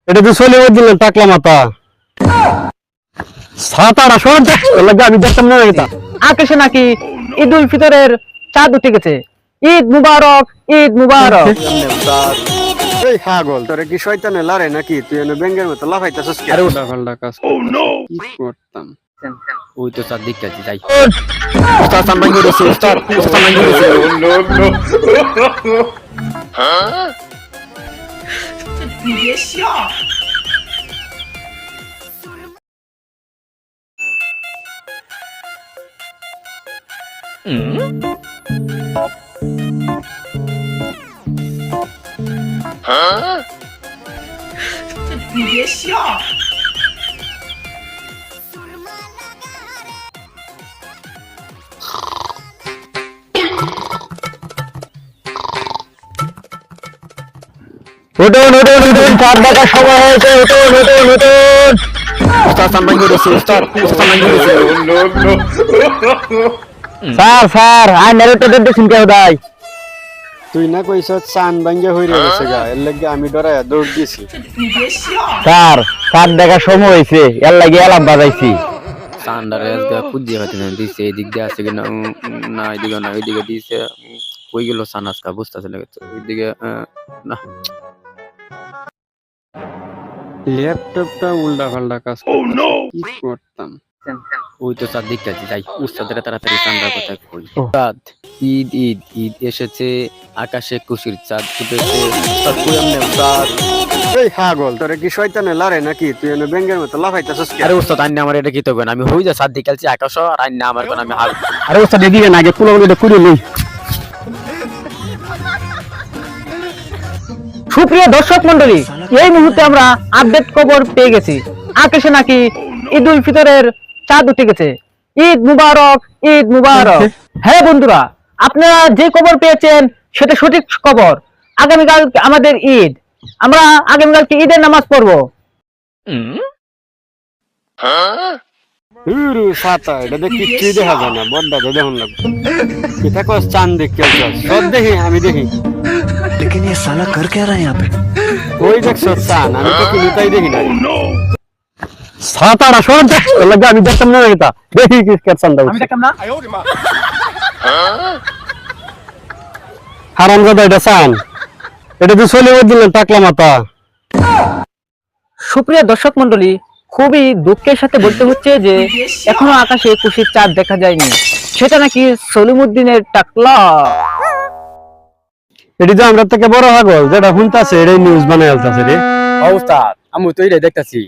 এটা তো চলে দিলেন টাকলা মাথা সাতারা শোন লাগে আমি দেখতাম না এটা আকাশে নাকি ঈদ উল ফিতরের চাঁদ উঠে গেছে। ঈদ মুবারক, ঈদ মুবারক। এই পাগল তোরে কি শয়তানে লারে নাকি তুই এনে বেঙ্গের মতো লাফাইতাছস কি? আরে উল্টা পাল্টা কাজ কি করতাম ওই তো চার দিক কাছে যাই উস্তাদ সামনে গেছে উস্তাদ সামনে গেছে উঠুন উঠুন উঠুন চাঁদ দেখার সময় হয়েছে উঠুন উঠুন উঠুন উস্তাদ সামনে গেছে উস্তাদ সামনে গেছে স্যার স্যার আই নেরেটর দেখছেন কেউ দাই। তুই না কইছ চান ভাঙ্গা হইরে গেছে গা এর লাগি আমি ডরায়া দৌড় দিছি। স্যার চাঁদ দেখার সময় হয়েছে, এর লাগে এলাম বাজাইছি। সান্ডারে আজকে পুজিয়ে হতে না দিছে এদিক দিয়ে আছে কিনা না এদিকে না ওইদিকে দিছে কই গেল সানাসকা বুঝতেছে লাগছে ওইদিকে না ল্যাপটপটা উল্টা পাল্টা কাজ কি করতাম ওই তো চার দিক কাছে যাই উস্তাদের তাড়াতাড়ি সান্ডার কথা কই উস্তাদ ঈদ ঈদ ঈদ এসেছে আকাশে খুশির চাঁদ ফুটেছে উস্তাদ কই আমনে উস্তাদ এই পাগল তোরে কি শয়তানে লারে নাকি তুই এনে বেঙ্গের মতো লাফাইতাছস কি? আরে উস্তাদ আন্না আমার এটা কি তো আমি হই যা চার দিক কাছে আকাশ আর আন্না আমার কোন আমি হাল আরে ওস্তাদ এদিকে না আগে পুরো এটা করে লই। সুপ্রিয় দর্শক মন্ডলী, এই মুহূর্তে আমরা আপডেট খবর পেয়ে গেছি। আকাশে নাকি ঈদ উল ফিতরের চাঁদ উঠে গেছে। ঈদ মুবারক, ঈদ মুবারক। হ্যাঁ বন্ধুরা, আপনারা যে খবর পেয়েছেন সেটা সঠিক খবর। আগামীকাল আমাদের ঈদ, আমরা আগামীকালকে ঈদের নামাজ পড়বো। হুরু সাতা এটা দেখি কিচ্ছুই দেখা যায় না বড্ডা দেখুন লাগবে এটা কস চান দেখতে সব দেখি আমি দেখি लेकिन ये साला कर क्या रहा है यहाँ पे? ওই দেখছ চান আমি তো কি তাই দেখি না সাতারা শোন লাগে আমি দেখতাম না এটা দেখি কি চান দাও আমি দেখলাম না। হারামজাদা এটা চান এটা তো চলে দিলেন টাকলা মাথা। সুপ্রিয় দর্শক মন্ডলী, খুবই দুঃখের সাথে বলতে হচ্ছে যে এখনো আকাশে খুশির চাঁদ দেখা যায়নি, সেটা নাকি সলিমুদ্দিনের টাকলা। এটি যে আমরা থেকে বড় পাগল যেটা শুনতাছে এটাই নিউজ বানাই আলতাছে রে। উস্তাদ আমি তো এটা দেখতাছি